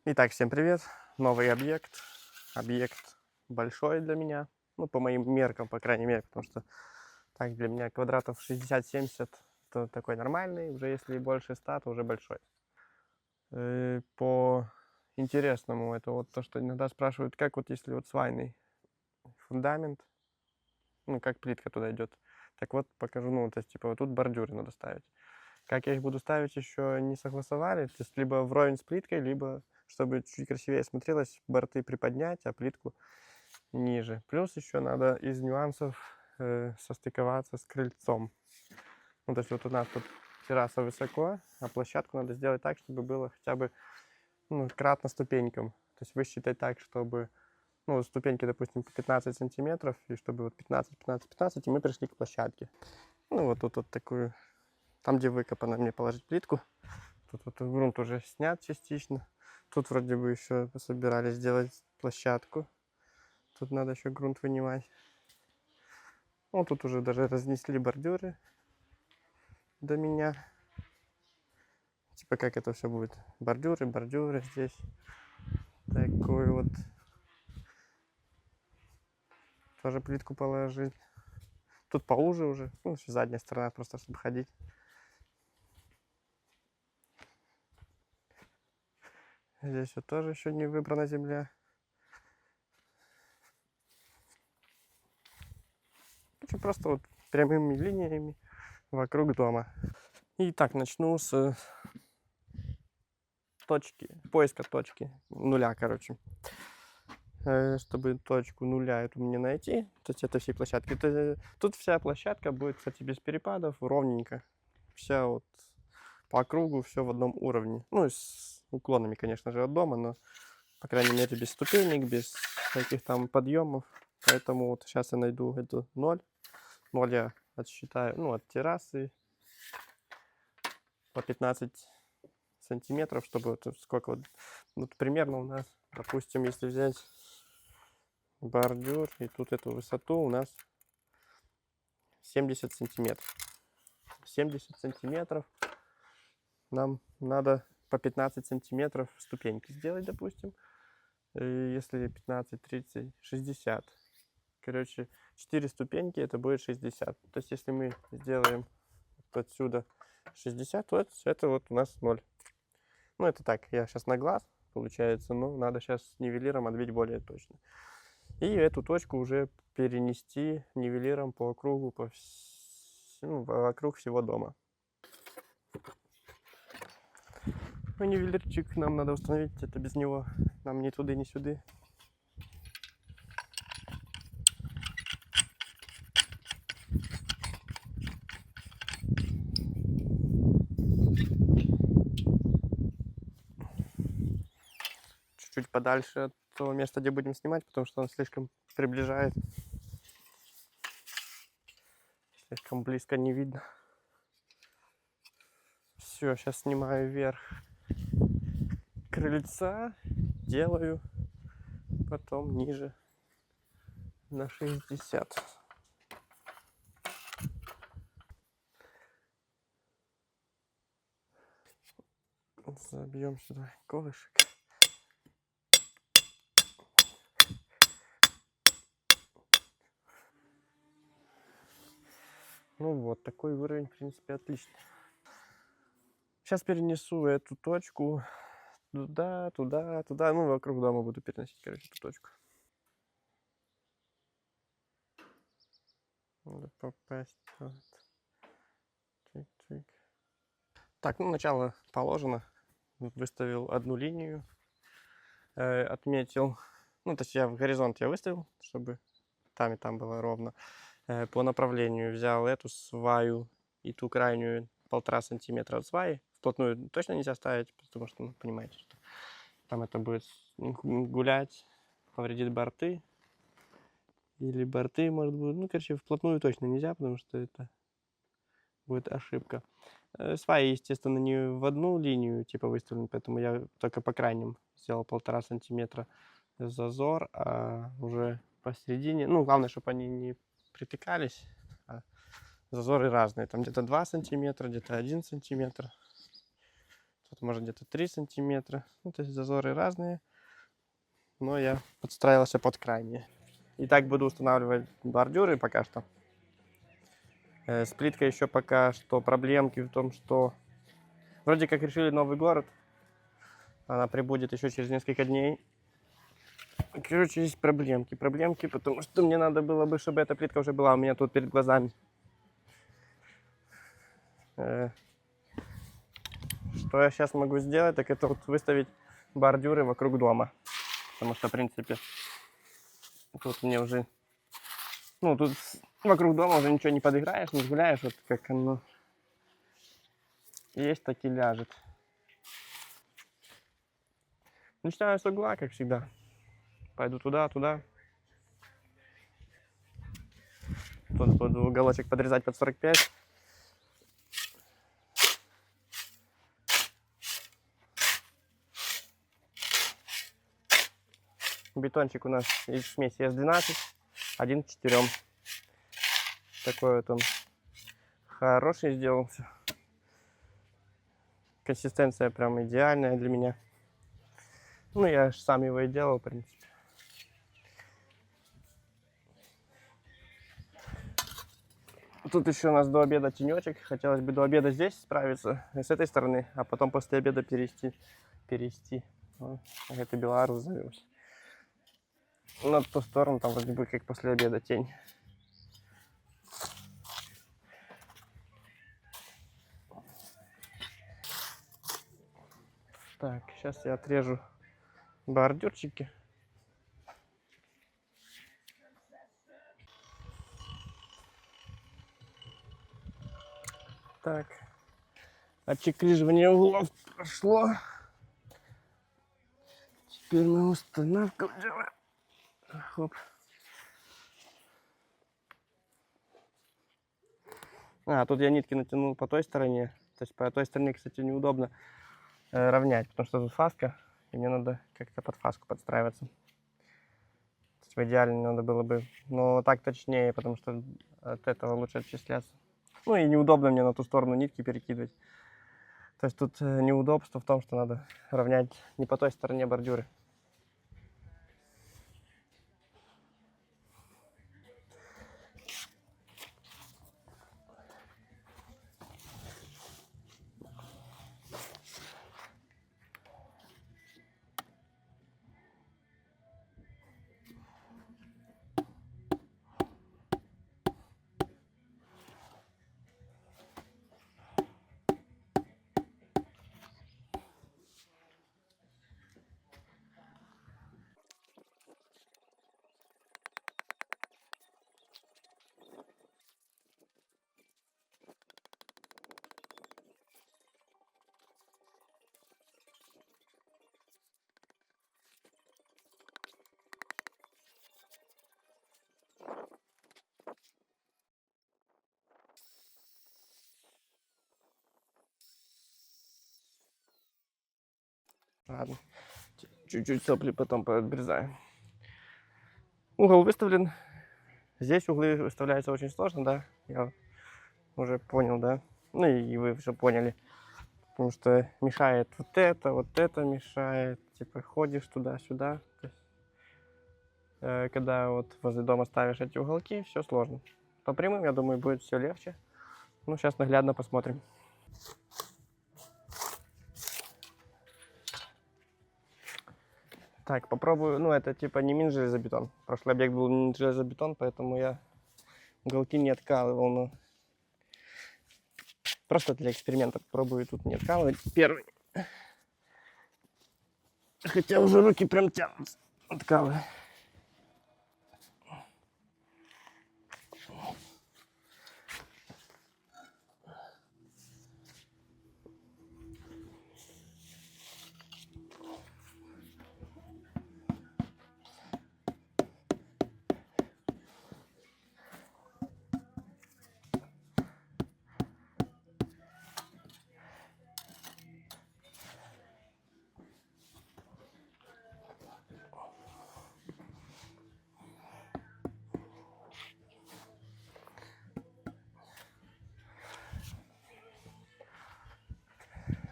Итак, всем привет! Новый объект. Объект большой для меня. Ну, по моим меркам, по крайней мере, потому что так для меня квадратов 60-70 это такой нормальный. Уже если больше 100, то уже большой. По интересному, это вот то, что иногда спрашивают, как вот если вот свайный фундамент, ну, как плитка туда идет. Так вот, покажу, ну, то есть, типа, вот тут бордюры надо ставить. Как я их буду ставить, еще не согласовали. То есть, либо вровень с плиткой, либо, чтобы чуть красивее смотрелось, борты приподнять, а плитку ниже. Плюс еще надо из нюансов состыковаться с крыльцом. Ну, то есть, вот у нас тут терраса высоко, а площадку надо сделать так, чтобы было хотя бы, ну, кратно ступенькам. То есть, высчитать так, чтобы, ну, ступеньки, допустим, по 15 сантиметров, и чтобы вот 15, 15, 15, и мы пришли к площадке. Ну, вот тут вот такую, там, где выкопано, мне положить плитку. Тут вот грунт уже снят частично. Тут вроде бы еще собирались сделать площадку. Тут надо еще грунт вынимать. Ну, тут уже даже разнесли бордюры до меня. Типа как это все будет. Бордюры здесь. Такой вот. Тоже плитку положить. Тут поуже уже. Ну, задняя сторона просто, чтобы ходить. Здесь вот тоже еще не выбрана земля. Просто вот прямыми линиями вокруг дома. Итак, начну с точки, поиска точки нуля, короче. Чтобы точку нуля эту мне найти, то есть это всей площадки. Тут вся площадка будет, кстати, без перепадов, ровненько. Вся вот по кругу, все в одном уровне. Ну, с уклонами, конечно же, от дома, но, по крайней мере, без ступенек, без всяких там подъемов. Поэтому вот сейчас я найду эту 0. 0 я отсчитаю, ну, от террасы по 15 сантиметров, чтобы вот сколько вот примерно у нас, допустим, если взять бордюр и тут эту высоту у нас 70 сантиметров. 70 сантиметров нам надо по 15 сантиметров ступеньки сделать, допустим. И если 15, 30, 60. Короче, 4 ступеньки это будет 60. То есть если мы сделаем вот отсюда 60, то это вот у нас 0. Ну это так, я сейчас на глаз получается, но надо сейчас нивелиром отбить более точно. И эту точку уже перенести нивелиром по кругу, ну, вокруг всего дома. Ну, нивелирчик нам надо установить, это без него нам ни туда, ни сюда. Чуть-чуть подальше от того места, где будем снимать, потому что он слишком приближает. Слишком близко не видно. Все, сейчас снимаю вверх крыльца, делаю потом ниже на 60. Забьем сюда колышек. Ну вот, такой уровень, в принципе, отличный. Сейчас перенесу эту точку туда, туда, туда. Ну, вокруг дома буду переносить, короче, эту точку. Надо попасть. Вот. Чик-чик. Так, ну, начало положено. Выставил одну линию. Отметил. Ну, то есть я в горизонт я выставил, чтобы там и там было ровно. По направлению взял эту сваю и ту крайнюю 1,5 сантиметра от сваи. Вплотную точно нельзя ставить, потому что, ну, понимаете, что там это будет гулять, повредит борты. Или борты, может быть. Ну, короче, вплотную точно нельзя, потому что это будет ошибка. Сваи, естественно, не в одну линию типа выставлены, поэтому я только по крайним сделал 1,5 сантиметра зазор, а уже посередине, ну, главное, чтобы они не притыкались, а зазоры разные, там где-то 2 сантиметра, где-то 1 сантиметр. Тут может где-то 3 сантиметра. Ну, то есть зазоры разные. Но я подстраивался под крайние. И так буду устанавливать бордюры пока что. С плиткой еще пока что проблемки в том, что вроде как решили новый город. Она прибудет еще через несколько дней. Короче, есть проблемки, потому что мне надо было бы, чтобы эта плитка уже была у меня тут перед глазами. Что я сейчас могу сделать, так это вот выставить бордюры вокруг дома. Потому что, в принципе, тут мне уже... Ну, тут вокруг дома уже ничего не подыграешь, не гуляешь. Вот как оно есть, так и ляжет. Начинаю с угла, как всегда. Пойду туда. Тут буду уголочек подрезать под 45. Бетончик у нас из смеси S12, 1 к 4. Такой вот он хороший сделался. Консистенция прям идеальная для меня. Ну, я же сам его и делал, в принципе. Тут еще у нас до обеда тенечек. Хотелось бы до обеда здесь справиться, с этой стороны, а потом после обеда перейти. Вот, это Беларусь завелся. На ту сторону там вроде бы как после обеда тень. Так, сейчас я отрежу бордюрчики. Так, отчекриживание углов прошло. Теперь мы установку делаем. Хоп. Тут я нитки натянул по той стороне. То есть по той стороне, кстати, неудобно равнять, потому что тут фаска, и мне надо как-то под фаску подстраиваться. То есть в идеале надо было бы, но так точнее, потому что от этого лучше отчисляться. Ну и неудобно мне на ту сторону нитки перекидывать. То есть тут неудобство в том, что надо равнять не по той стороне бордюры. Ладно, чуть-чуть сопли потом пообрезаем. Угол выставлен. Здесь углы выставляются очень сложно, да? Я уже понял, да? Ну и вы все поняли. Потому что мешает вот это мешает. Типа ходишь туда-сюда. Когда вот возле дома ставишь эти уголки, все сложно. По прямым, я думаю, будет все легче. Ну, сейчас наглядно посмотрим. Так, попробую. Ну, это типа не мин-железобетон. Прошлый объект был мин-железобетон, поэтому я уголки не откалывал. Но просто для эксперимента попробую тут не откалывать. Первый. Хотя уже руки прям тянутся. Откалываю.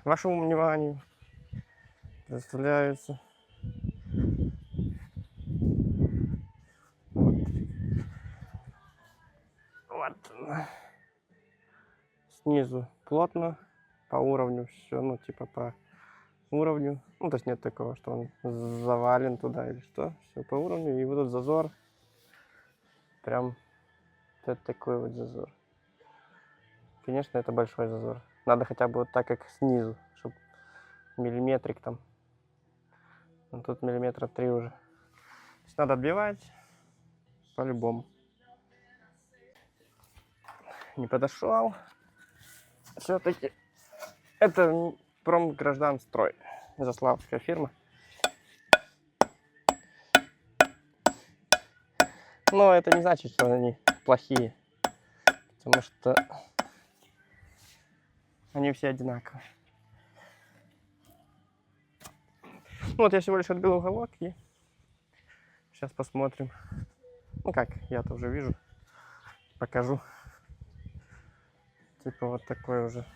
Вашему вниманию представляется вот. Снизу плотно, по уровню все, ну типа по уровню. Ну, то есть нет такого, что он завален туда или что. Все по уровню. И вот этот зазор. Прям вот такой вот зазор. Конечно, это большой зазор. Надо хотя бы вот так, как снизу, чтобы миллиметрик там. Ну, тут миллиметра 3 уже. То есть надо отбивать по-любому. Не подошел. Все-таки это Промгражданстрой. Заславская фирма. Но это не значит, что они плохие. Потому что они все одинаковые. Ну вот я всего лишь отбил уголок и сейчас посмотрим. Ну как, я-то уже вижу. Покажу. Типа вот такой уже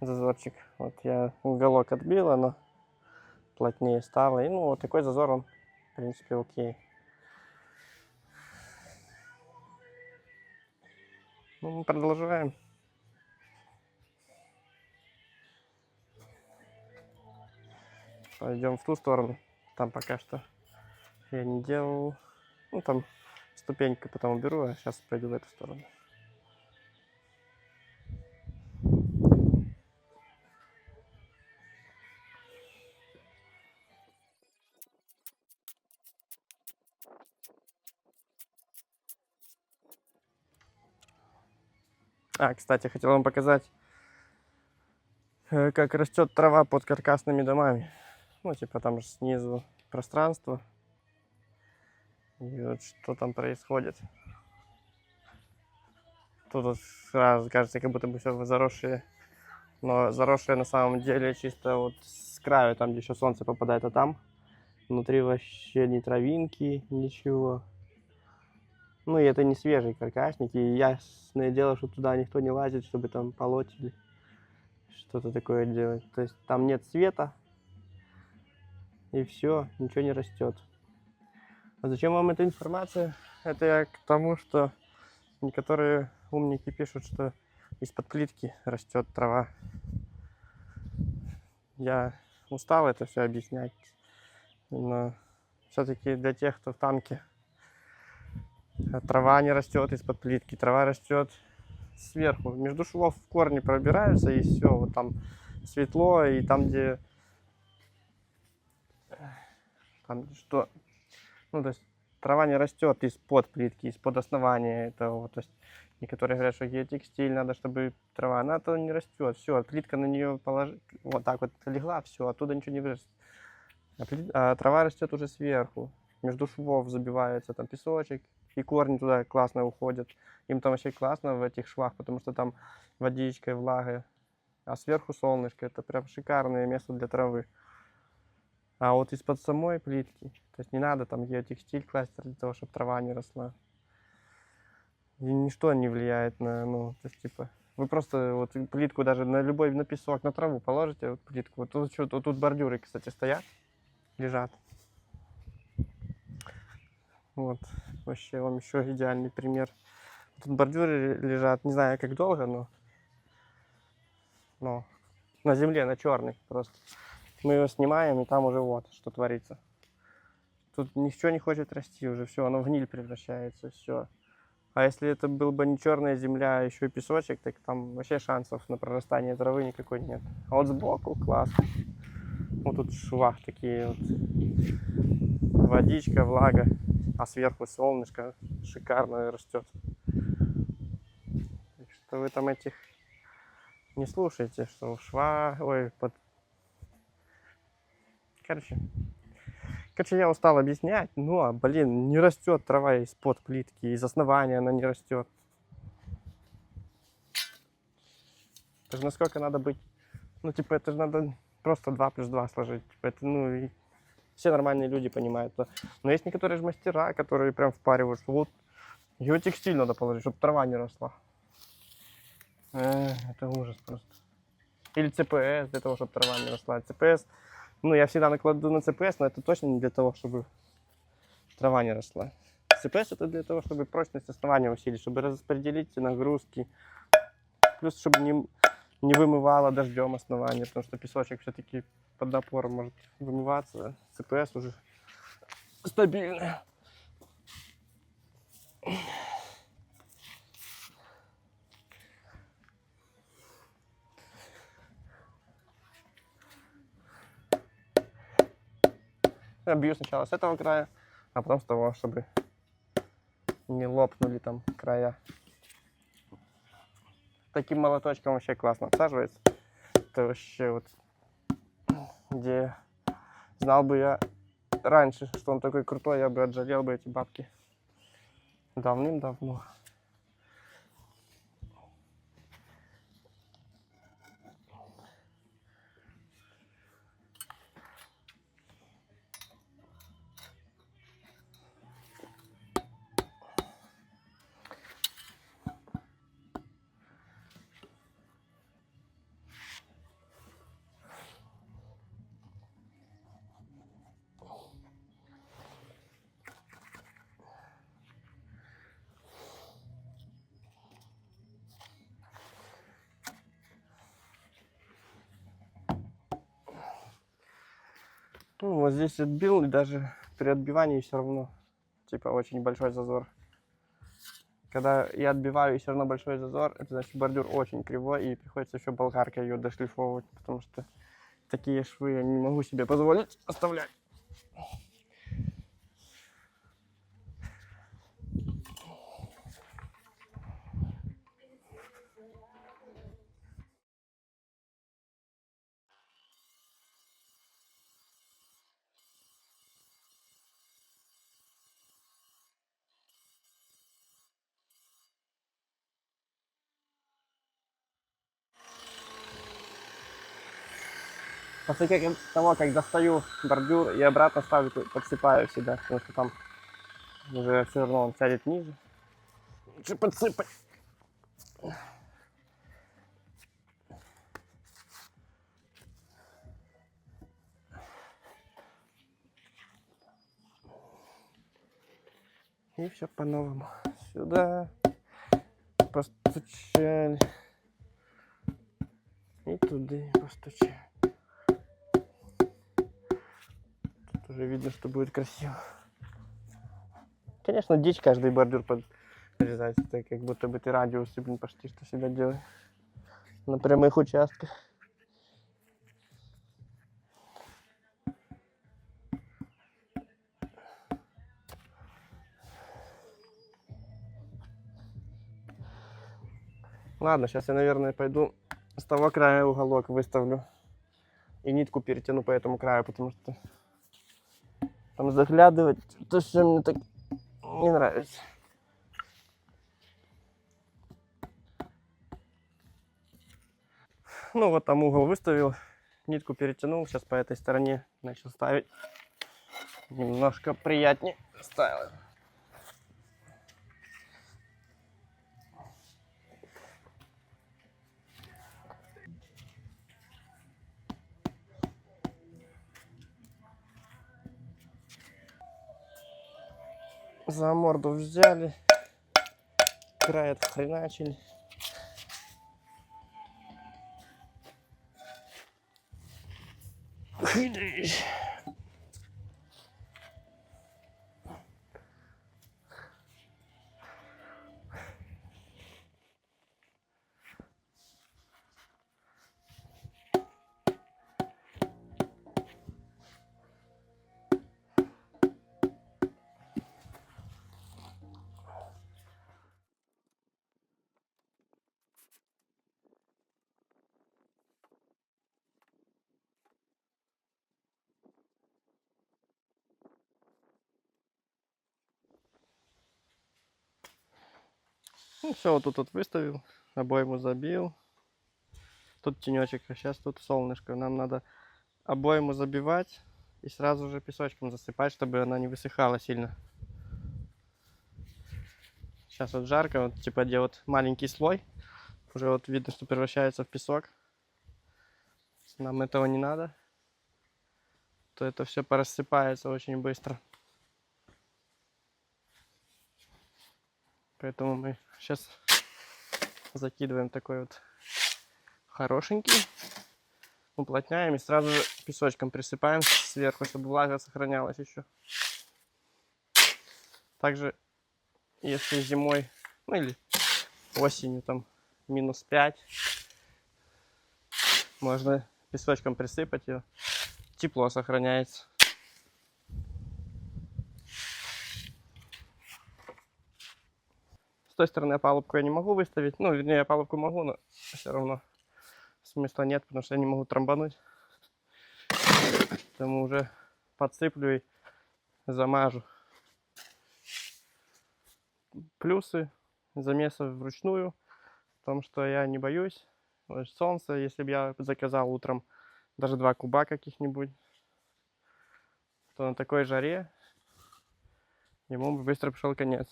зазорчик. Вот я уголок отбил, оно плотнее стало. И ну вот такой зазор, он в принципе окей. Ну, мы продолжаем. Пойдем в ту сторону. Там пока что я не делал. Ну там ступеньку потом уберу, а сейчас пойду в эту сторону. Кстати, хотел вам показать, как растет трава под каркасными домами. Ну, типа там же снизу пространство. И вот что там происходит. Тут вот сразу кажется, как будто бы все заросшее. Но заросшее на самом деле чисто вот с краю, там где еще солнце попадает, а там внутри вообще ни травинки, ничего. Ну и это не свежие каркасники. И ясное дело, что туда никто не лазит, чтобы там полоть или что-то такое делать. То есть там нет света. И все, ничего не растет. А зачем вам эта информация? Это я к тому, что некоторые умники пишут, что из-под плитки растет трава. Я устал это все объяснять. Но все-таки для тех, кто в танке, трава не растет из-под плитки, трава растет сверху. Между швов в корни пробираются, и все. Вот там светло, и там, где там что. Ну, то есть трава не растет из-под плитки, из-под основания этого. То есть некоторые говорят, что геотекстиль надо, чтобы трава, она-то не растет. Все, плитка на нее положит, вот так вот легла, все, оттуда ничего не вырастет. А трава растет уже сверху. Между швов забивается там песочек, и корни туда классно уходят. Им там вообще классно в этих швах, потому что там водичка и влага. А сверху солнышко. Это прям шикарное место для травы. А вот из-под самой плитки, то есть не надо там геотекстиль класть для того, чтобы трава не росла. И ничто не влияет на, ну, то есть типа, вы просто вот плитку даже на любой, на песок, на траву положите, вот плитку. Вот тут, вот тут бордюры, кстати, стоят, лежат. Вот, вообще вам еще идеальный пример. Тут бордюры лежат, не знаю как долго, но на земле, на черный просто. Мы его снимаем, и там уже вот что творится. Тут ничего не хочет расти уже, все, оно в гниль превращается, все. А если это был бы не черная земля, а еще и песочек, так там вообще шансов на прорастание травы никакой нет. А вот сбоку классно. Вот тут в швах такие вот. Водичка, влага, а сверху солнышко шикарно растет. Так что вы там этих не слушайте, что шва, ой, под... Короче, я устал объяснять, но, блин, не растет трава из-под плитки, из основания она не растет. Это же насколько надо быть, ну, типа, это же надо просто 2 плюс 2 сложить. Типа, это, ну, и все нормальные люди понимают. Но есть некоторые же мастера, которые прям впаривают, что вот геотекстиль надо положить, чтобы трава не росла. Это ужас просто. Или ЦПС, для того, чтобы трава не росла. ЦПС, ну, я всегда накладу на ЦПС, но это точно не для того, чтобы трава не росла. ЦПС это для того, чтобы прочность основания усилить, чтобы распределить нагрузки. Плюс, чтобы не вымывало дождем основание, потому что песочек все-таки под напором может вымываться. ЦПС уже стабильно. Я бью сначала с этого края, а потом с того, чтобы не лопнули там края. Таким молоточком вообще классно обсаживается. Это вообще вот, где знал бы я раньше, что он такой крутой, я бы отжалел бы эти бабки давным-давно. Ну, вот здесь отбил, и даже при отбивании все равно, типа, очень большой зазор. Когда я отбиваю, и все равно большой зазор, это значит, бордюр очень кривой, и приходится еще болгаркой ее дошлифовывать, потому что такие швы я не могу себе позволить оставлять. После того, как достаю бордюр и обратно ставлю, подсыпаю всегда, потому что там уже все равно он сядет ниже. Лучше подсыпать. И все по-новому. Сюда постучали. И туда постучали. Тут уже видно, что будет красиво. Конечно, дичь каждый бордюр подрезать. Это как будто бы ты радиусы, блин, почти что себя делаешь. На прямых участках. Ладно, сейчас я, наверное, пойду с того края уголок выставлю. И нитку перетяну по этому краю, потому что там заглядывать, то все мне так не нравится. Ну вот там угол выставил, нитку перетянул, сейчас по этой стороне начал ставить. Немножко приятнее ставил. За морду взяли, край отхреначили. Ну все, вот тут вот выставил, обойму забил. Тут тенечек, а сейчас тут солнышко. Нам надо обойму забивать и сразу же песочком засыпать, чтобы она не высыхала сильно. Сейчас вот жарко, вот типа где вот маленький слой, уже вот видно, что превращается в песок. нам этого не надо, то это все порассыпается очень быстро. Поэтому мы сейчас закидываем такой вот хорошенький, уплотняем и сразу же песочком присыпаем сверху, чтобы влага сохранялась еще. Также, если зимой, ну или осенью там -5, можно песочком присыпать ее, тепло сохраняется. С той стороны опалубку я не могу выставить, ну, вернее, опалубку могу, но все равно смысла нет, потому что я не могу трамбануть. Поэтому уже подсыплю и замажу. Плюсы замеса вручную в том, что я не боюсь солнца. Если бы я заказал утром даже 2 куба каких-нибудь, то на такой жаре ему бы быстро пришел конец.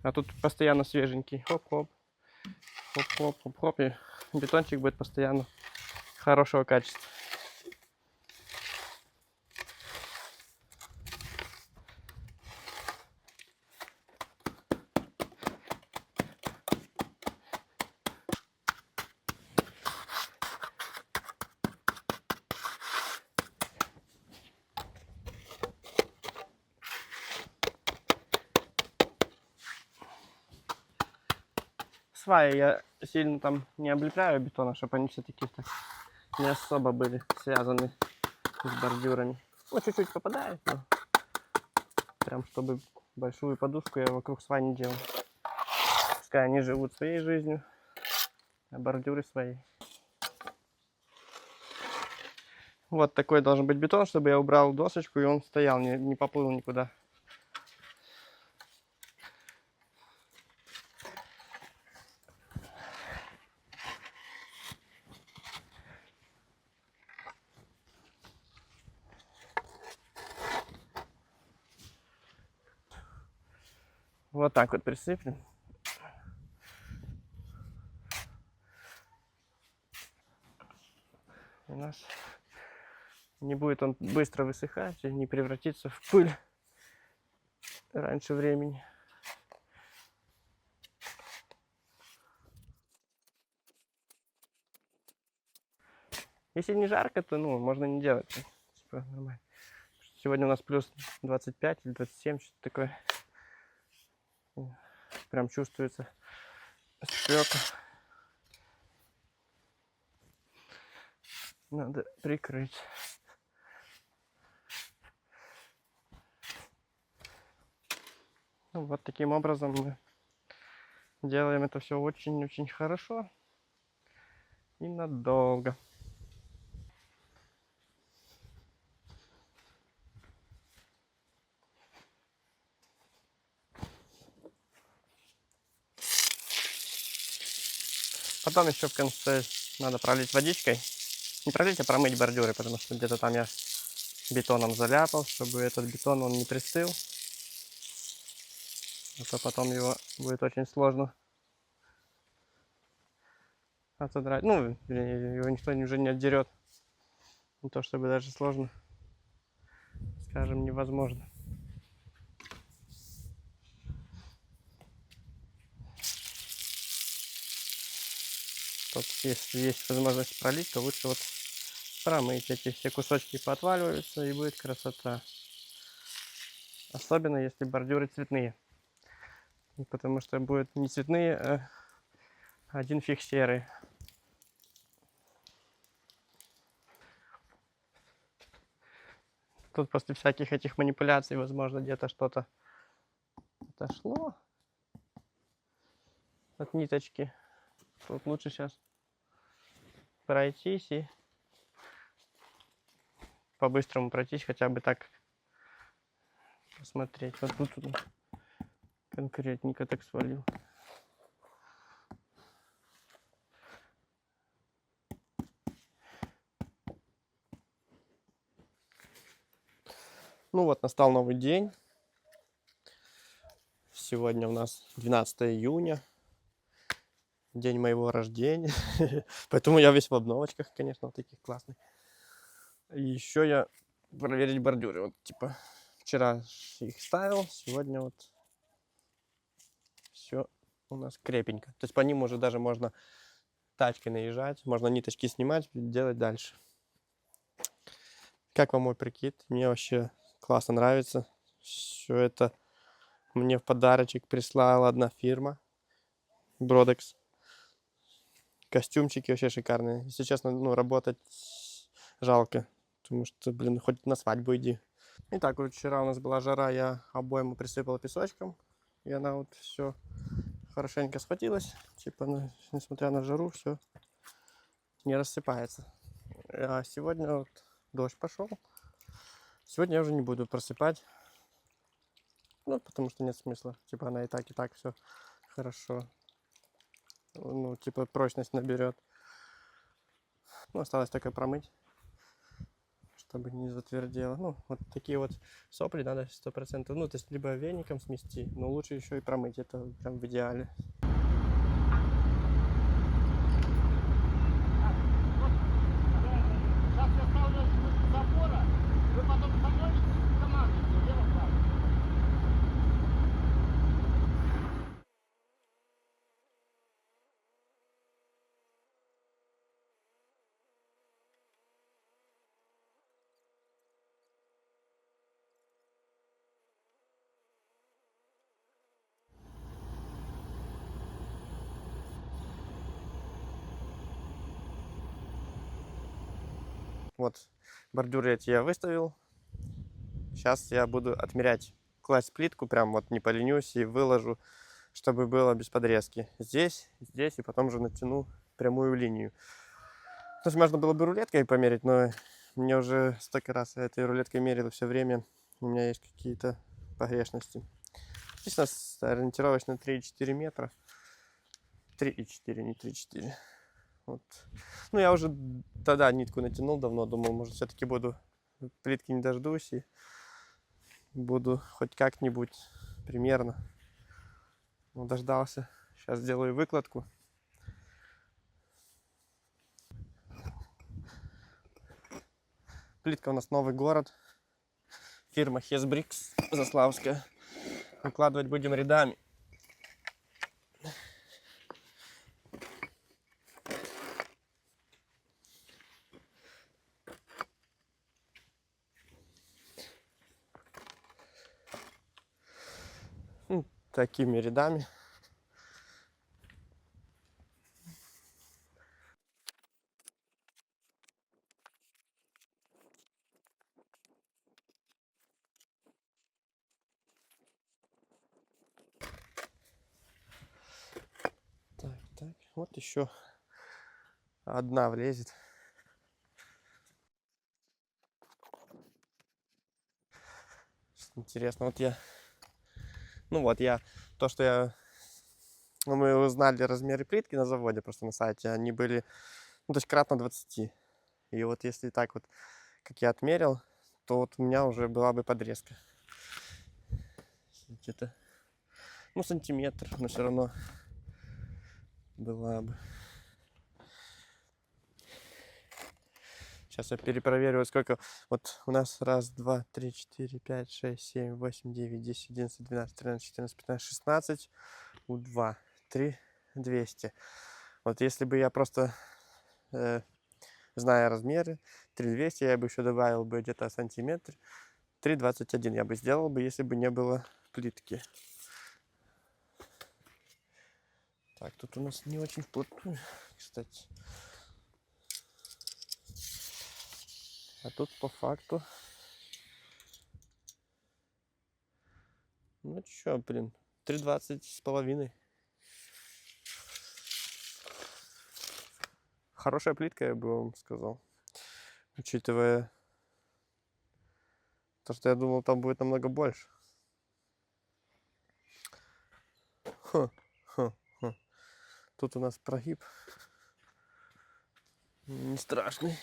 А тут постоянно свеженький. Хоп-хоп, хоп-хоп, хоп-хоп. И бетончик будет постоянно хорошего качества. Сваи я сильно там не облепляю бетона, чтобы они все-таки не особо были связаны с бордюрами. Ну, чуть-чуть попадает, но прям чтобы большую подушку я вокруг свай не делал. Пускай они живут своей жизнью, а бордюры свои. Вот такой должен быть бетон, чтобы я убрал досочку, и он стоял, не поплыл никуда. Вот так вот присыплем. У нас не будет он быстро высыхать и не превратиться в пыль раньше времени. Если не жарко, то ну, можно не делать. Типа, нормально. Сегодня у нас плюс 25 или 27, что-то такое. Прям чувствуется спека. Надо прикрыть. Ну, вот таким образом мы делаем это все очень-очень хорошо и надолго. Потом еще в конце надо пролить водичкой. Не пролить, а промыть бордюры, потому что где-то там я бетоном заляпал, чтобы этот бетон он не пристыл. А то потом его будет очень сложно отодрать. Ну, его никто уже не отдерет. Не то чтобы даже сложно, скажем, невозможно. Тут, если есть возможность пролить, то лучше вот промыть. Эти все кусочки поотваливаются, и будет красота. Особенно если бордюры цветные. Потому что будут не цветные, а один фиг серый. Тут после всяких этих манипуляций, возможно, где-то что-то отошло от ниточки. Тут лучше сейчас пройтись и по-быстрому пройтись, хотя бы так посмотреть. Вот тут конкретненько так свалил. Ну вот, настал новый день. Сегодня у нас 12 июня. день моего рождения. Поэтому я весь в обновочках, конечно, вот таких классных. И еще я проверить бордюры. Вот, типа, вчера их ставил, сегодня вот все у нас крепенько. То есть по ним уже даже можно тачкой наезжать, можно ниточки снимать, делать дальше. Как вам мой прикид? Мне вообще классно нравится. Все это мне в подарочек прислала одна фирма. Бродекс. Костюмчики вообще шикарные. Если честно, ну, работать жалко. Потому что, блин, хоть на свадьбу иди. Итак, вот вчера у нас была жара, я обойму присыпал песочком. И она вот все хорошенько схватилась. Типа, ну, несмотря на жару, все не рассыпается. А сегодня вот дождь пошел. Сегодня я уже не буду просыпать. Ну, потому что нет смысла. Типа, она и так все хорошо. Ну, типа, прочность наберет. Ну, осталось только промыть, чтобы не затвердело. Ну, вот такие вот сопли надо 100%. Ну, то есть, либо веником смести, но лучше еще и промыть. Это прям в идеале. Сейчас я ставлю запора, вы потом становитесь командуете лево-право. Вот, бордюры эти я выставил. Сейчас я буду отмерять. Класть плитку, прям вот не поленюсь и выложу, чтобы было без подрезки. Здесь, здесь и потом же натяну прямую линию. То есть можно было бы рулеткой померить, но мне уже столько раз я этой рулеткой мерил все время. У меня есть какие-то погрешности. Здесь у нас ориентировочно 3,4 метра. 3,4, не 3,4. Вот. Ну, я уже тогда нитку натянул давно, думал, может, все-таки буду плитки не дождусь и буду хоть как-нибудь примерно. Ну, дождался. Сейчас сделаю выкладку. Плитка у нас Новый город. Фирма Hesbricks, Заславская. Выкладывать будем рядами. Такими рядами. Так, вот еще одна влезет. Интересно, вот я... Ну вот я... То, что я... Ну, мы узнали размеры плитки на заводе, просто на сайте. Они были, ну, то есть кратно 20. И вот если так вот, как я отмерил, то вот у меня уже была бы подрезка. Где-то, ну, сантиметр, но все равно была бы. Сейчас я перепроверю, сколько. Вот у нас 1, 2, 3, 4, 5, 6, 7, 8, 9, 10, 11, 12, 13, 14, 15, 16. У2, 3, 200. Вот если бы я просто, зная размеры, 3200, я бы еще добавил бы где-то сантиметр. 3,21 я бы сделал бы, если бы не было плитки. Так, тут у нас не очень вплотную, кстати. А тут по факту... Ну чё, блин, 3,20 с половиной. Хорошая плитка, я бы вам сказал. Учитывая то, что я думал, там будет намного больше. Тут у нас прогиб. Не страшный.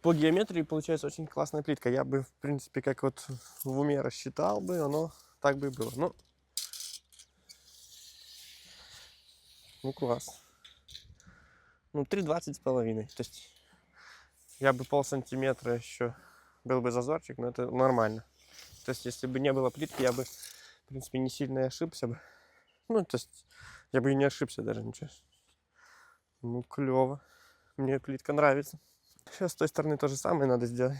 по геометрии получается очень классная плитка. Я бы, в принципе, как вот в уме рассчитал бы, оно так бы и было. Ну класс. Ну, 3,20 с половиной. То есть я бы полсантиметра еще был бы зазорчик, но это нормально. То есть если бы не было плитки, я бы, в принципе, не сильно и ошибся бы. Ну, то есть я бы и не ошибся даже ничего. Ну, клево. Мне плитка нравится. Сейчас с той стороны то же самое надо сделать.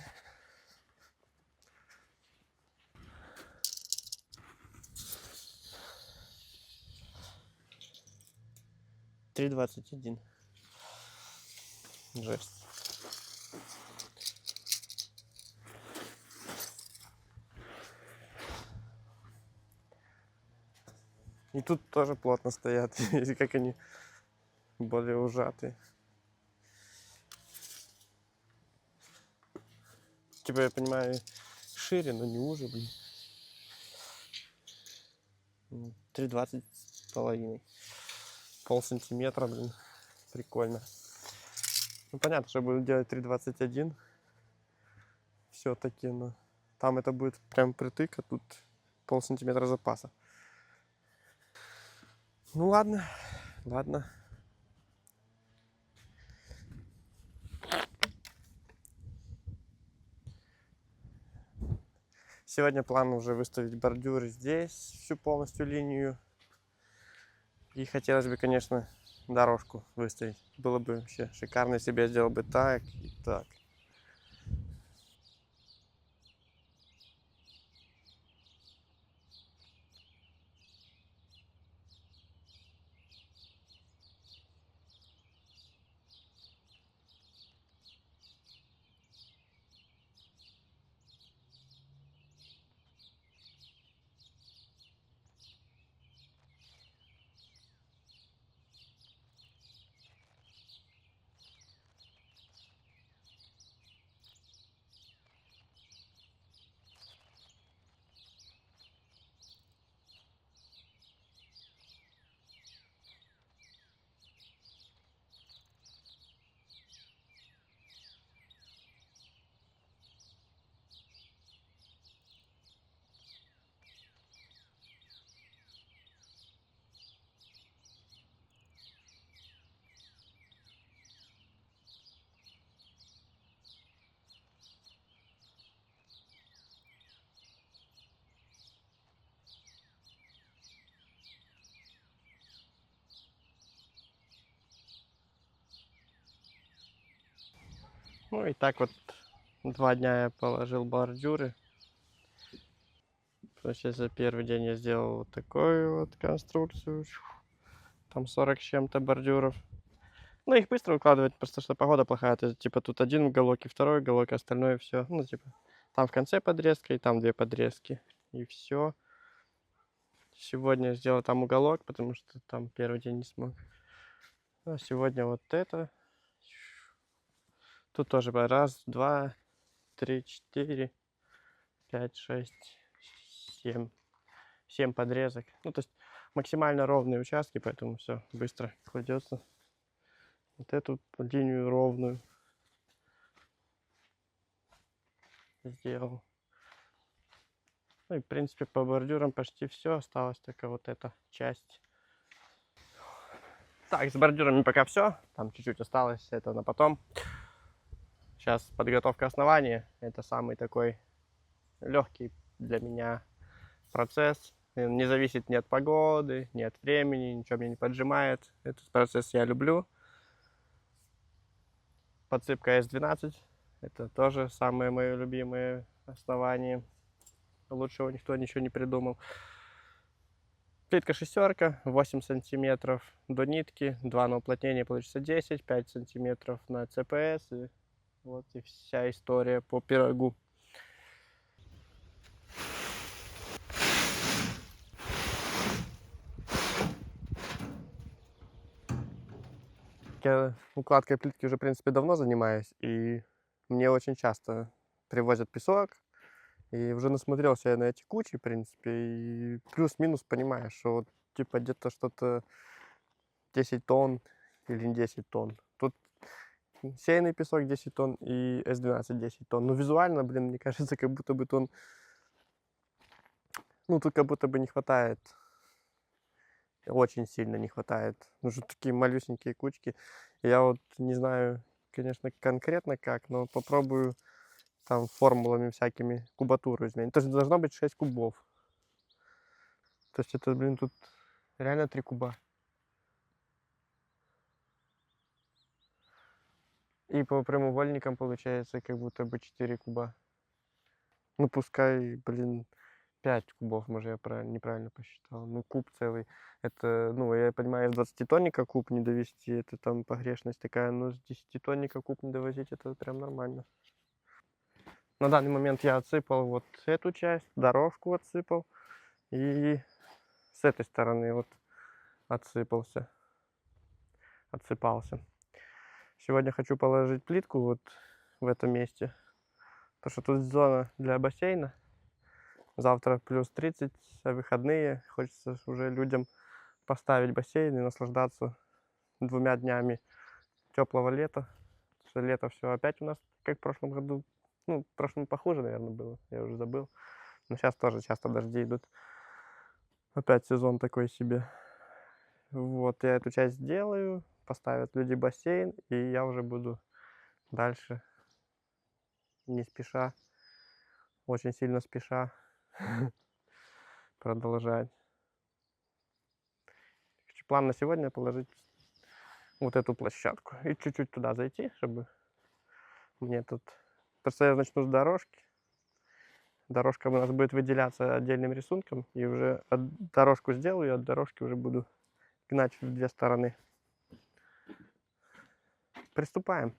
Три 21. Жесть. И тут тоже плотно стоят, как они более ужатые. Типа, я понимаю, шире, но не уже, блин. 3,20 с половиной. Полсантиметра, блин. Прикольно. Ну, понятно, что буду делать 3,21. Все-таки, но там это будет прям притык, а тут полсантиметра запаса. Ну ладно, ладно. Сегодня план уже выставить бордюр здесь, всю полностью линию. И хотелось бы, конечно, дорожку выставить. Было бы вообще шикарно, если бы я сделал бы так и так. Ну и так вот 2 дня я положил бордюры. Сейчас за первый день я сделал вот такую вот конструкцию. Там 40 с чем-то бордюров. Ну, их быстро укладывать, просто что погода плохая. То есть, типа, тут один уголок и второй уголок, а остальное все. Ну, типа, там в конце подрезка и там 2 подрезки. И все. Сегодня я сделал там уголок, потому что там первый день не смог. А сегодня вот это. Тут тоже раз, два, три, 4, 5, 6, 7. 7 подрезок. Ну, то есть максимально ровные участки, поэтому все быстро кладется. Вот эту линию ровную сделал. Ну и в принципе по бордюрам почти все. Осталось только вот эта часть. Так, с бордюрами пока все. Там чуть-чуть осталось, это на потом. Сейчас подготовка основания. Это самый такой легкий для меня процесс. Не зависит ни от погоды, ни от времени, ничего меня не поджимает. Этот процесс я люблю. Подсыпка S12. Это тоже самое мое любимое основание. Лучшего никто ничего не придумал. Плитка шестерка, 8 сантиметров до нитки, 2 на уплотнение получится 10, 5 сантиметров на ЦПС. И вот и вся история по пирогу. Я укладкой плитки уже, в принципе, давно занимаюсь, и мне очень часто привозят песок, и уже насмотрелся я на эти кучи, в принципе, и плюс-минус понимаешь, что вот, типа где-то что-то 10 тонн или не 10 тонн. Тут сеянный песок 10 тонн и С12 10 тонн. Но визуально, блин, мне кажется, как будто бы тонн... Ну, тут как будто бы не хватает. Очень сильно не хватает. Нужны такие малюсенькие кучки. Я вот не знаю, конечно, конкретно как, но попробую там формулами всякими кубатуру изменить. То есть должно быть 6 кубов. То есть это, блин, тут реально 3 куба. И по прямоугольникам получается как будто бы 4 куба. Ну пускай, блин, 5 кубов, может, я неправильно посчитал. Ну, куб целый. Это, ну, я понимаю, с 20-тонника куб не довести, это там погрешность такая, но с 10-тонника куб не довозить, это прям нормально. На данный момент я отсыпал вот эту часть, дорожку отсыпал, и с этой стороны вот отсыпался, отсыпался. Сегодня хочу положить плитку вот в этом месте, потому что тут зона для бассейна. Завтра плюс 30, а выходные. Хочется уже людям поставить бассейн и наслаждаться 2 днями теплого лета. Потому что лето все опять у нас, как в прошлом году. Ну, в прошлом похуже, наверное, было. Я уже забыл. Но сейчас тоже часто дожди идут. Опять сезон такой себе. Вот, я эту часть сделаю. Поставят люди бассейн. И я уже буду дальше не спеша, очень сильно спеша продолжать. План на сегодня положить вот эту площадку и чуть-чуть туда зайти, чтобы мне тут... Потому что я начну с дорожки. Дорожка у нас будет выделяться отдельным рисунком, и уже дорожку сделаю, и от дорожки уже буду гнать в 2 стороны. Приступаем.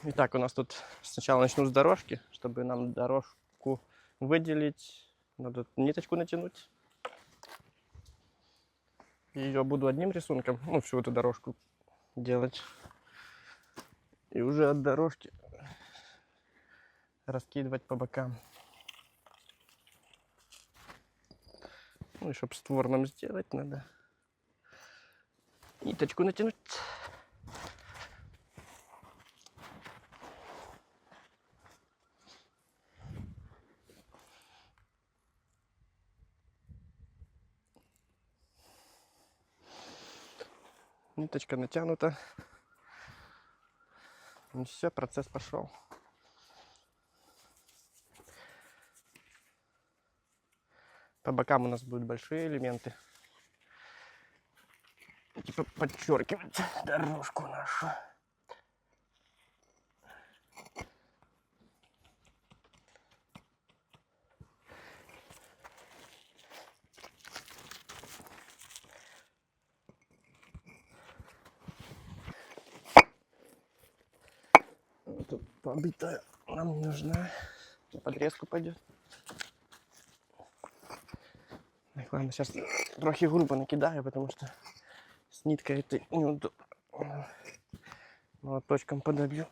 Итак, у нас тут сначала начну с дорожки, чтобы нам дорожку выделить. Надо ниточку натянуть. Ее буду одним рисунком, ну, всю эту дорожку делать. И уже от дорожки раскидывать по бокам. Ну и чтобы створ нам сделать, надо ниточку натянуть. Ниточка натянута. Ну все, процесс пошел. По бокам у нас будут большие элементы. Типа подчеркивать дорожку нашу. Тут побитая нам нужна. На подрезку пойдет. Так, ладно, сейчас трохи грубо накидаю, потому что с ниткой это неудобно. Молоточком подобью.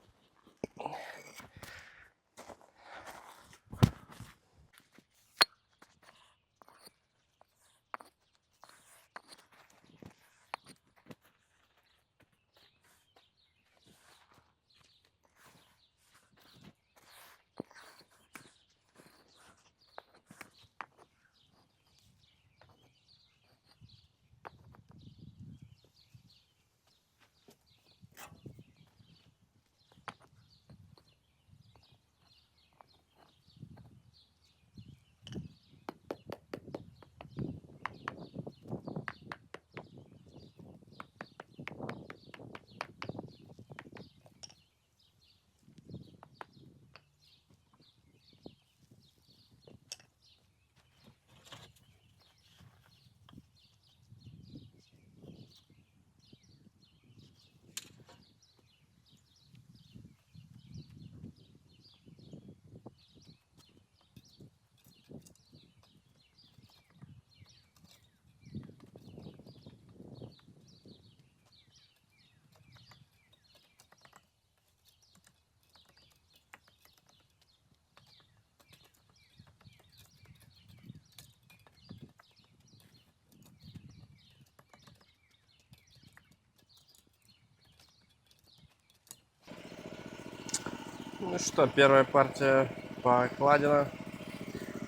Ну что, первая партия покладена,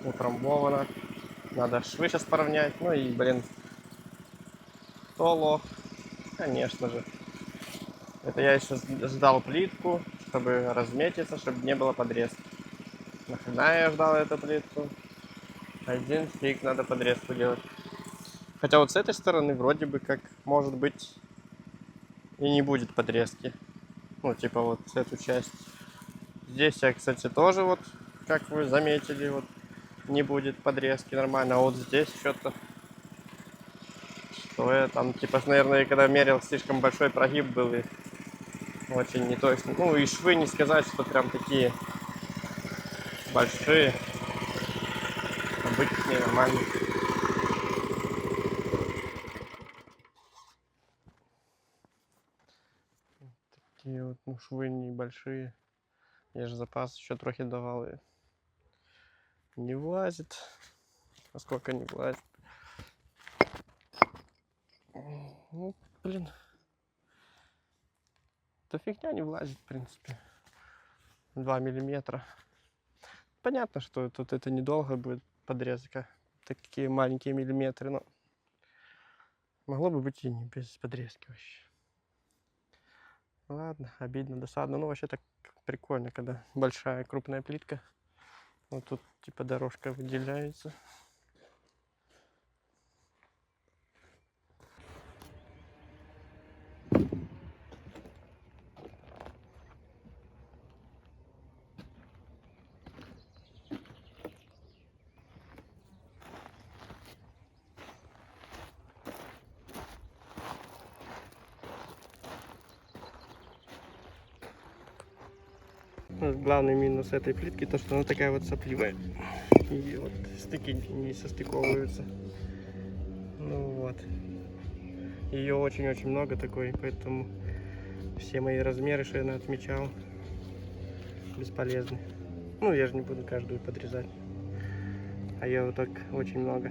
утрамбована. Надо швы сейчас поравнять. Ну и, блин, то лох, конечно же. Это я еще ждал плитку, чтобы разметиться, чтобы не было подрезки. Нахрена я ждал эту плитку? Один фиг, надо подрезку делать. Хотя вот с этой стороны вроде бы как может быть и не будет подрезки. Ну, типа вот эту часть. Здесь я, кстати, тоже вот, как вы заметили, вот не будет подрезки нормально. А вот здесь что-то, что я там, типа, наверное, когда мерил, слишком большой прогиб был и очень неточный. Ну и швы не сказать, что прям такие большие. Обычные, нормальные. Такие вот, ну, швы небольшие. Я же запас еще трохи давал и не влазит. А сколько не влазит? Ну, блин. Да фигня не влазит, в принципе. 2 миллиметра. Понятно, что тут это недолго будет подрезка. Такие маленькие миллиметры, но могло бы быть и не без подрезки вообще. Ладно, обидно, досадно. Ну, вообще так прикольно, когда большая крупная плитка. Вот тут типа дорожка выделяется. Главный минус этой плитки то, что она такая вот сопливая. И вот стыки не состыковываются. Ну вот. Ее очень-очень много такой, поэтому все мои размеры, что я отмечал, бесполезны. Ну, я же не буду каждую подрезать. А ее вот так очень много.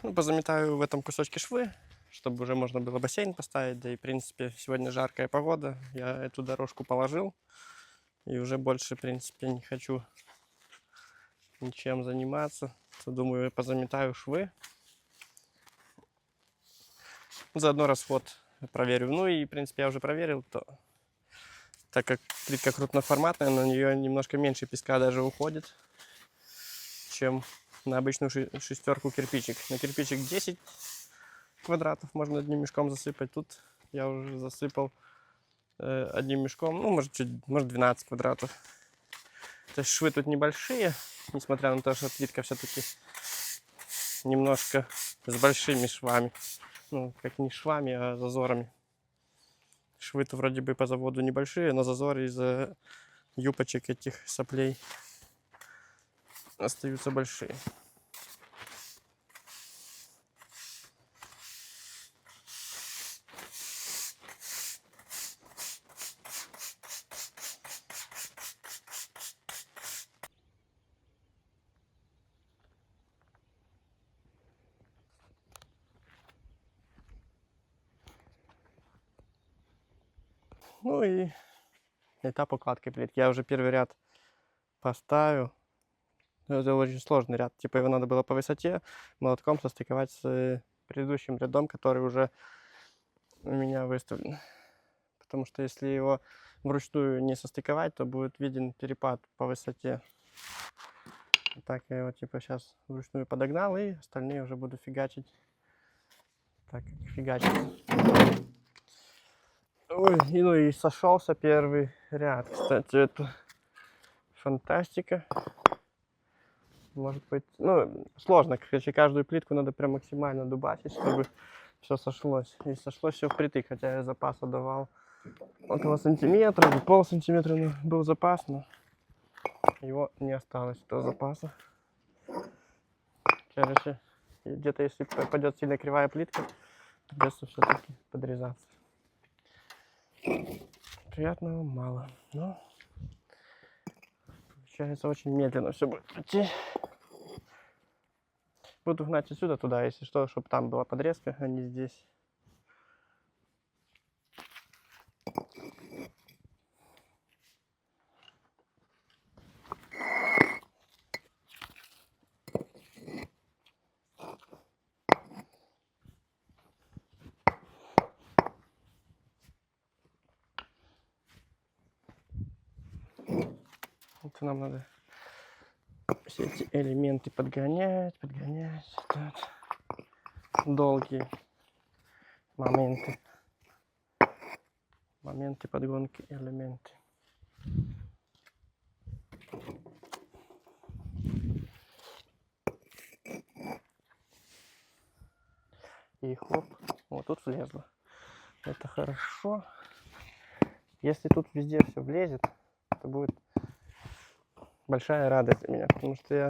Ну, позаметаю в этом кусочке швы, чтобы уже можно было бассейн поставить. Да и, в принципе, сегодня жаркая погода. Я эту дорожку положил. И уже больше, в принципе, не хочу ничем заниматься. Думаю, позаметаю швы. Заодно расход проверю. Ну и, в принципе, я уже проверил, то так как плитка крупноформатная, на нее немножко меньше песка даже уходит, чем на обычную шестерку кирпичик. На кирпичик 10 квадратов можно одним мешком засыпать. Тут я уже засыпал одним мешком, ну, может 12 квадратов. То есть швы тут небольшие, несмотря на то, что плитка все-таки немножко с большими швами. Ну, как не швами, а зазорами. Швы-то вроде бы по заводу небольшие, но зазоры из-за юпочек этих соплей остаются большие. Ну и этап укладки плитки. Я уже первый ряд поставил. Это очень сложный ряд. Типа его надо было по высоте молотком состыковать с предыдущим рядом, который уже у меня выставлен. Потому что если его вручную не состыковать, то будет виден перепад по высоте. Так я его типа сейчас вручную подогнал, и остальные уже буду фигачить так, как фигачить. Ой, ну и сошелся первый ряд. Кстати, это фантастика. Может быть, ну, сложно, короче, каждую плитку надо прям максимально дубасить, чтобы все сошлось. И сошлось все впритык, хотя я запаса давал около сантиметра, пол-сантиметра был запас, но его не осталось, этого запаса. Короче, где-то если попадет сильно кривая плитка, придется все-таки подрезаться. Приятного мало, но получается очень медленно все будет идти. Буду гнать отсюда туда, если что, чтобы там была подрезка, а не здесь. что нам надо все эти элементы подгонять. Тут долгие моменты подгонки элементы. И хлоп, вот тут влезло. Это хорошо. Если тут везде все влезет, это будет большая радость для меня, потому что я,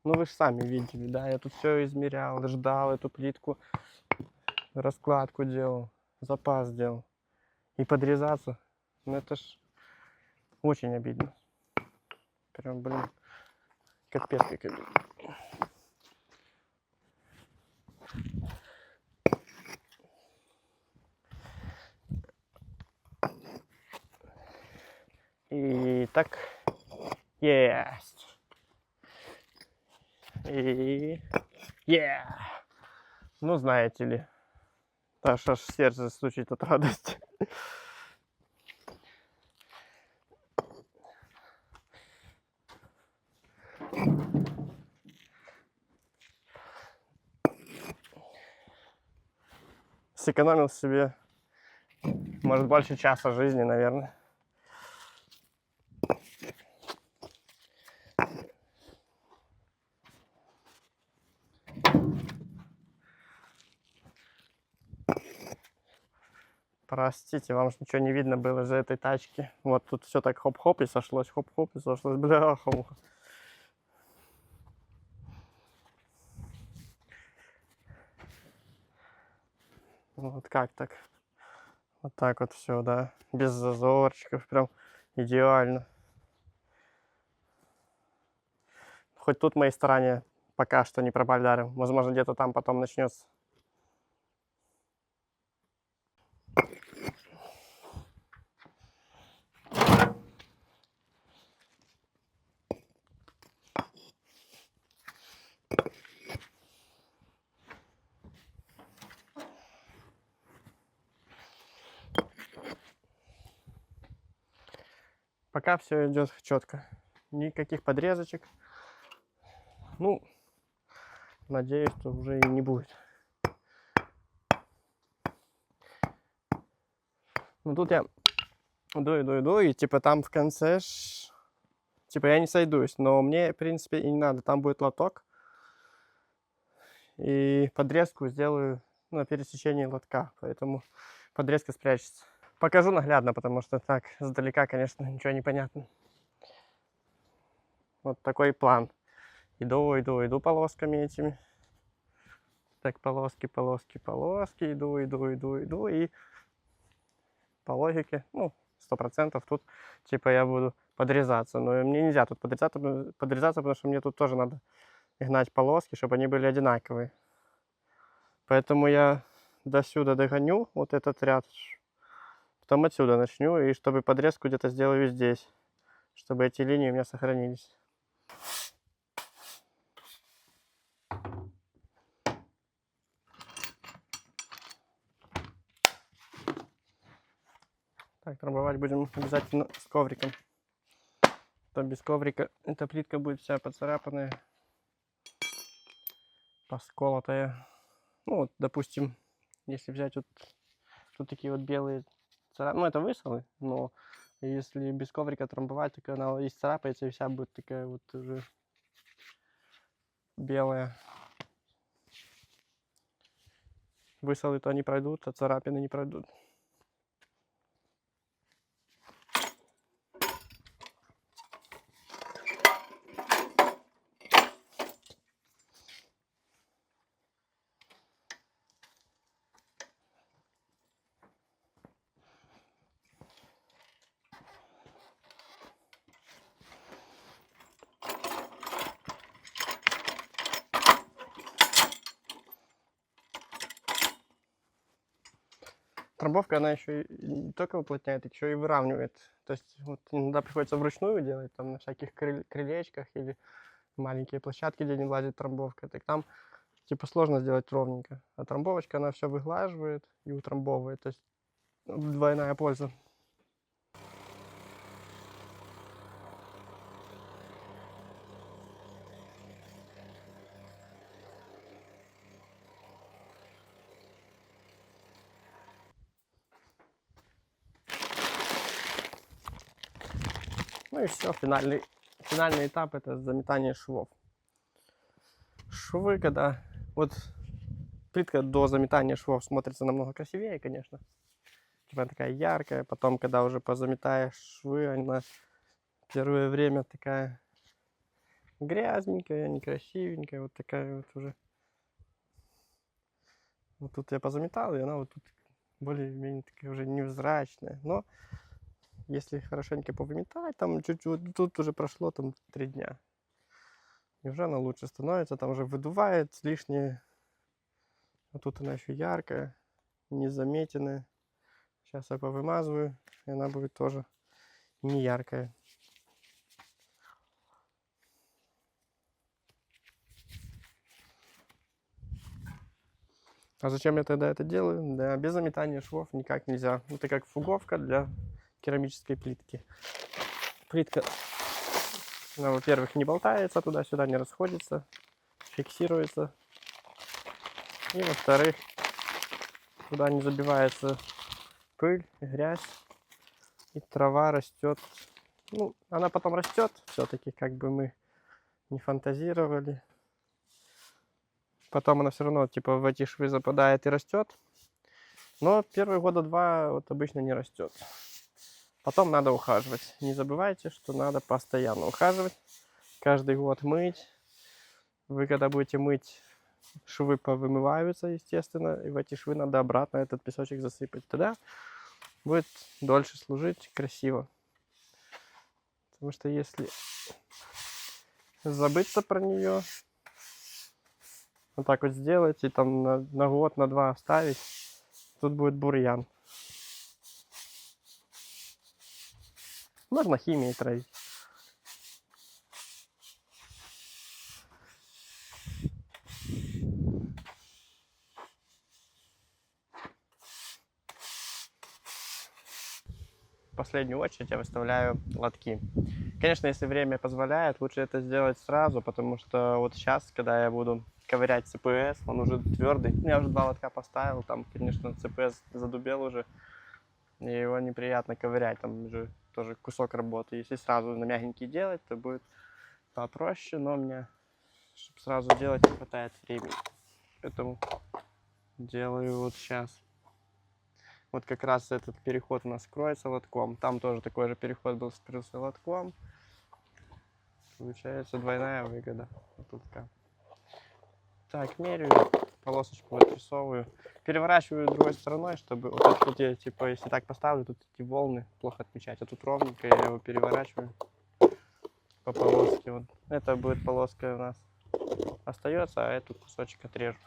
ну вы же сами видели, да, я тут все измерял, ждал эту плитку, раскладку делал, запас делал. И подрезаться, ну это ж очень обидно. Прям, блин, капец как обидно. И так, есть. И, ну знаете ли, аж сердце стучит от радости. Сэкономил себе, может, больше часа жизни, наверное. Простите, вам же ничего не видно было из-за этой тачки. Вот тут все так хоп-хоп и сошлось, хоп-хоп и сошлось, бляха-муха. Вот как так? Вот так вот все, да, без зазорчиков, прям идеально. Хоть тут мои старания пока что не пропали, возможно, где-то там потом начнется. Пока все идет четко. Никаких подрезочек. Ну, надеюсь, что уже и не будет. Ну тут я иду, и типа там в конце, типа я не сойдусь, но мне, в принципе, и не надо. Там будет лоток. И подрезку сделаю на пересечении лотка, поэтому подрезка спрячется. Покажу наглядно, потому что так, сдалека, конечно, ничего не понятно. Вот такой план. Иду полосками этими. Так, полоски, иду, и по логике, ну, 100% тут, типа, я буду подрезаться. Но мне нельзя тут подрезаться, потому что мне тут тоже надо гнать полоски, чтобы они были одинаковые. Поэтому я до сюда догоню, вот этот ряд, потом отсюда начну, и чтобы подрезку где-то сделаю здесь, чтобы эти линии у меня сохранились. Так, трамбовать будем обязательно с ковриком. То без коврика эта плитка будет вся поцарапанная, посколотая. Ну вот, допустим, если взять вот тут такие вот белые царапины, ну это высолы, но если без коврика трамбовать, так она исцарапается и вся будет такая вот уже белая. Высолы-то не пройдут, а царапины не пройдут. Трамбовка, она еще и не только уплотняет, еще и выравнивает. То есть вот иногда приходится вручную делать, там на всяких крылечках или маленькие площадки, где не влазит трамбовка. Так там типа сложно сделать ровненько. А трамбовочка, она все выглаживает и утрамбовывает. То есть двойная польза. Ну и все, финальный этап это заметание швов. Швы, когда вот плитка до заметания швов смотрится намного красивее, конечно. Типа такая яркая, потом, когда уже позаметаешь швы, она первое время такая грязненькая, некрасивенькая, вот такая вот уже. Вот тут я позаметал, и она вот тут более-менее такая уже невзрачная. Но если хорошенько повыметать, там чуть-чуть, тут уже прошло там 3 дня. И уже она лучше становится, там уже выдувает лишнее. А тут она еще яркая, незаметенная. Сейчас я повымазываю, и она будет тоже не яркая. А зачем я тогда это делаю? Да, без заметания швов никак нельзя. Это как фуговка для керамической плитки. Плитка, она, во-первых, не болтается туда-сюда, не расходится, фиксируется. И, во-вторых, туда не забивается пыль, грязь, и трава растет. Ну, она потом растет, все-таки, как бы мы не фантазировали. Потом она все равно, типа, в эти швы западает и растет. Но первые года 2 вот обычно не растет. Потом надо ухаживать. Не забывайте, что надо постоянно ухаживать. Каждый год мыть. Вы когда будете мыть, швы повымываются, естественно. И в эти швы надо обратно этот песочек засыпать. Тогда будет дольше служить красиво. Потому что если забыться про нее, вот так вот сделать и там на год, на 2 оставить, тут будет бурьян. Можно химией травить. В последнюю очередь я выставляю лотки. Конечно, если время позволяет, лучше это сделать сразу, потому что вот сейчас, когда я буду ковырять ЦПС, он уже твердый. Я уже 2 лотка поставил, там, конечно, ЦПС задубел уже, и его неприятно ковырять, там уже тоже кусок работы. Если сразу на мягенький делать, то будет попроще, но мне, чтобы сразу делать, не хватает времени. Поэтому делаю вот сейчас. Вот как раз этот переход у нас скроется лотком. Там тоже такой же переход был, скрылся лотком. Получается двойная выгода. Вот тут такая. Так, меряю, полосочку отрисовываю. Переворачиваю другой стороной, чтобы вот тут я, типа, если так поставлю, тут эти волны плохо отмечать. А тут ровненько, я его переворачиваю по полоске. Вот. Это будет полоска у нас остается, а эту кусочек отрежу.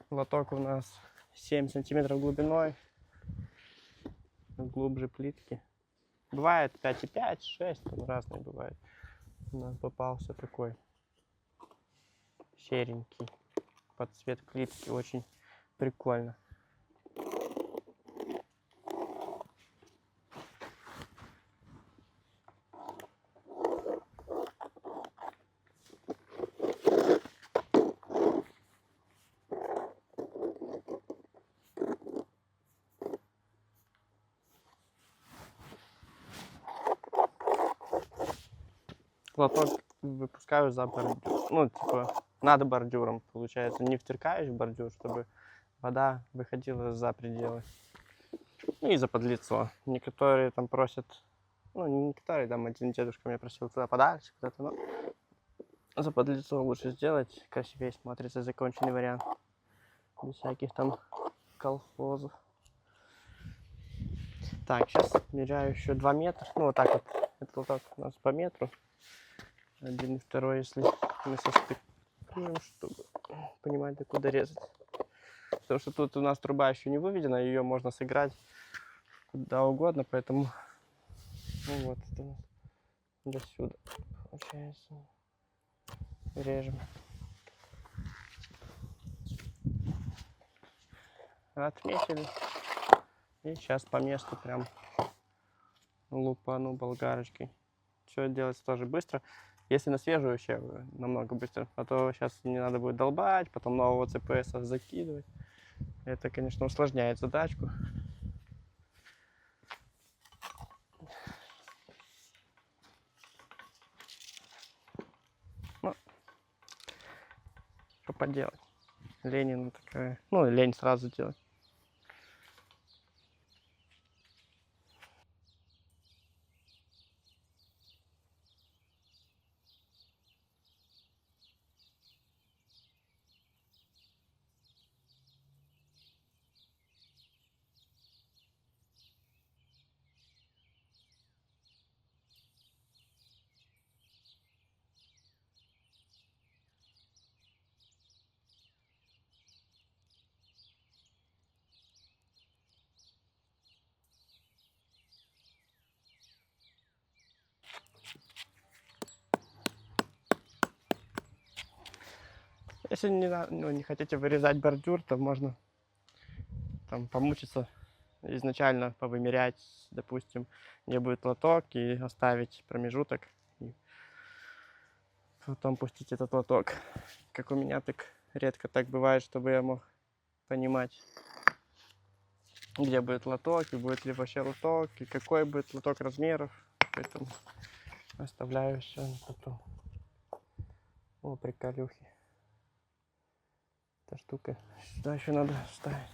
Лоток у нас 7 сантиметров глубиной. Глубже плитки. Бывает 5,5, 6, там разные бывает. У нас попался такой серенький. Под цвет плитки очень прикольно. Лоток выпускаю за бордюр. Ну, типа, над бордюром, получается. Не втыкаешь в бордюр, чтобы вода выходила за пределы. Ну и за подлицо. Некоторые там просят, ну, не некоторые, там один дедушка меня просил туда подальше, куда-то, но за подлицо лучше сделать. Красивее смотрится законченный вариант. Без всяких там колхозов. Так, сейчас меряю еще 2 метра. Ну, вот так вот. Это лоток у нас по метру. Один и второй, если мы состыкуем, чтобы понимать, до куда резать. Потому что тут у нас труба еще не выведена, ее можно сыграть куда угодно, поэтому ну вот это у нас до сюда получается. Режем. Отметили. И сейчас по месту прям лупану болгарочкой. Все делается тоже быстро. Если на свежую, вообще намного быстро. А то сейчас не надо будет долбать, потом нового ЦПС закидывать. Это, конечно, усложняет задачку. поделать. Ленина такая. Ну, лень сразу делать. Если не хотите вырезать бордюр, то можно там помучиться, изначально повымерять, допустим, где будет лоток, и оставить промежуток. И потом пустить этот лоток. Как у меня, так редко так бывает, чтобы я мог понимать, где будет лоток, и будет ли вообще лоток, и какой будет лоток размеров. Поэтому оставляю все на потом. О, приколюхи. Эта штука сюда еще надо ставить.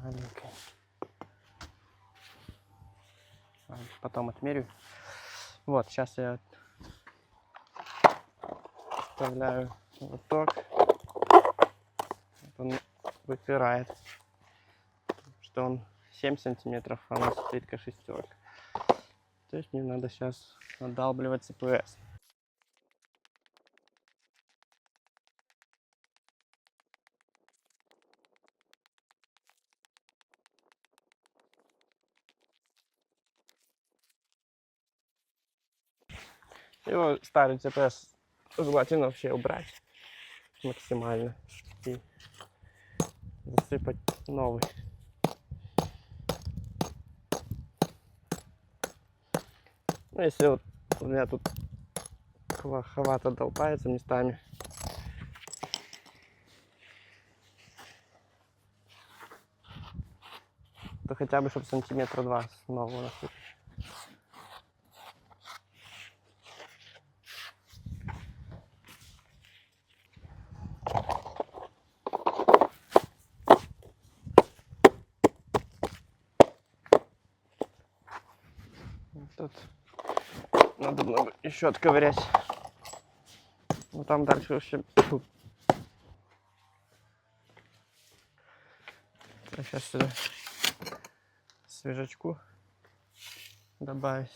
Маленькая. Потом отмерю. Вот, сейчас я вставляю лоток. Он выпирает, что он 7 сантиметров, а у нас плитка шестерка. То есть мне надо сейчас надалбливать ЦПС. Его старый ЦПС желательно вообще убрать максимально и засыпать новый. Ну, если вот у меня тут плоховато долбается местами, то хотя бы чтобы сантиметра 2 нового насыпать. Тут надо много еще отковырять. Ну там дальше вообще. Сейчас сюда свежачку добавить.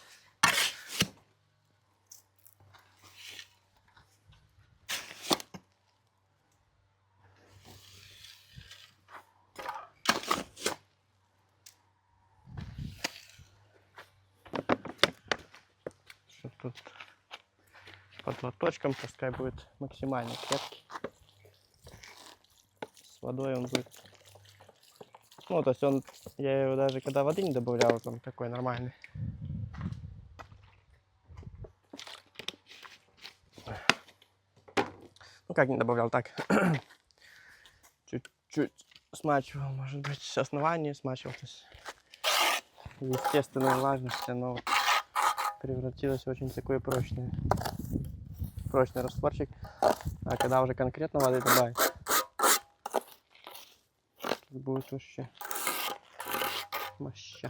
Чтоб тут под лоточком пускай будет максимально крепкий. С водой он будет. Ну, то есть он, я его даже когда воды не добавлял, он такой нормальный. Ну, как не добавлял, так. Чуть-чуть смачивал, может быть, с основания смачивал. То есть естественной влажности, оно вот превратилось в очень такой прочный растворчик. А когда уже конкретно воды добавить, будет вообще моща.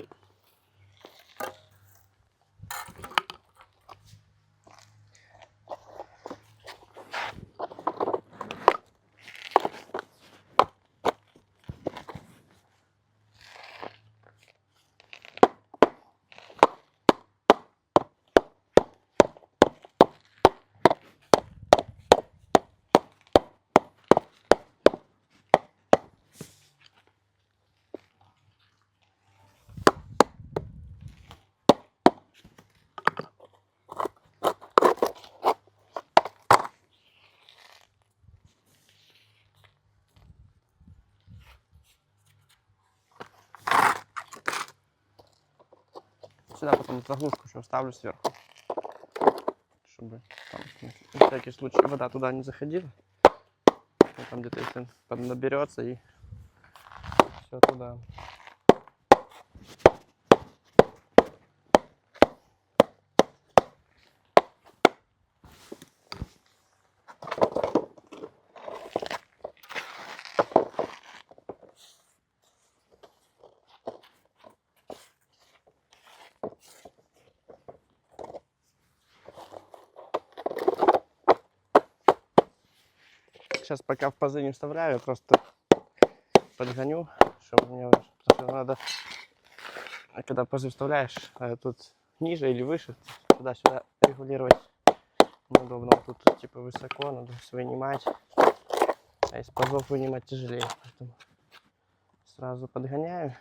Сюда потом заглушку еще вставлю сверху, чтобы там, на всякий случай вода туда не заходила. Там где-то если наберется и все туда. сейчас пока в пазы не вставляю, я просто подгоню, чтобы мне уже, потому что надо, когда пазы вставляешь, тут ниже или выше, туда-сюда регулировать неудобно. Вот тут типа высоко, надо вынимать, а из пазов вынимать тяжелее, поэтому сразу подгоняю,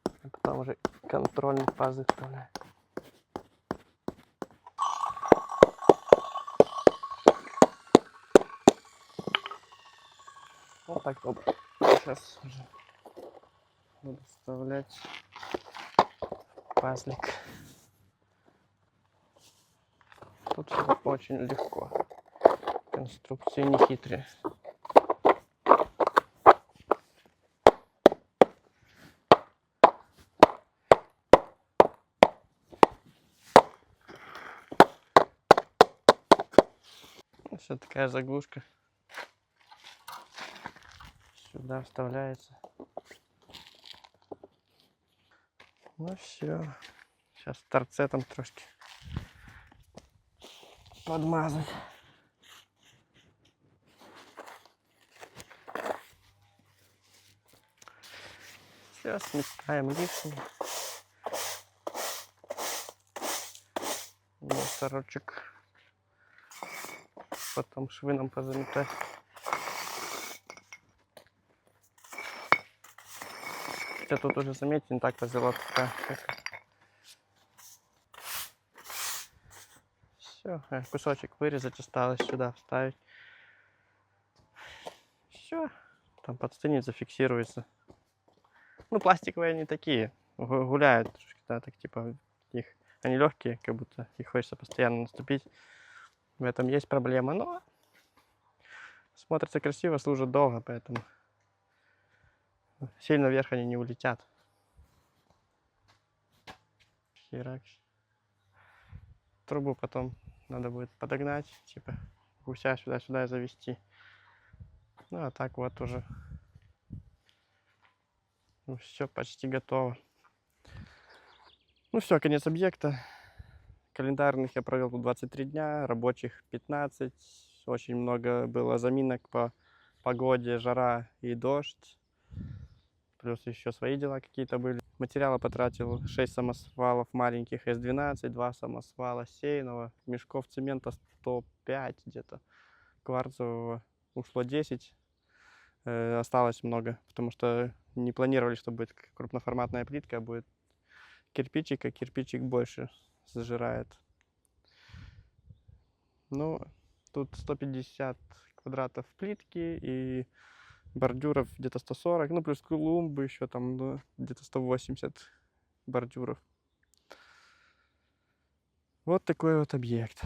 а потом уже контрольные пазы вставляю. Вот так вот. Сейчас уже буду вставлять пазлик. Тут все очень легко. Конструкции не хитрые. Все такая заглушка. Сюда вставляется. Ну все. Сейчас торцетом трошки подмазать. Все, сметаем лишнее. Мусорочек. Потом швы нам позаметать. Хотя тут уже, заметьте, не так позела такая. Все, кусочек вырезать осталось, сюда вставить. Все, там подстынет, зафиксируется. Ну, пластиковые они такие, гуляют, да, так типа их, они легкие, как будто их хочется постоянно наступить. В этом есть проблема, но смотрится красиво, служат долго, поэтому сильно вверх они не улетят. Херак. Трубу потом надо будет подогнать, типа гуся сюда-сюда завести. Ну, а так вот уже. Ну, все почти готово. Ну все, конец объекта. Календарных я провел тут 23 дня, рабочих 15. Очень много было заминок по погоде, жара и дождь. Плюс еще свои дела какие-то были. Материала потратил 6 самосвалов маленьких С-12, 2 самосвала сейного, мешков цемента 105 где-то, кварцевого ушло 10. Осталось много, потому что не планировали, что будет крупноформатная плитка, а будет кирпичик, а кирпичик больше зажирает. Ну, тут 150 квадратов плитки и бордюров где-то 140, ну плюс клумбы еще там, ну, где-то 180 бордюров. Вот такой вот объект.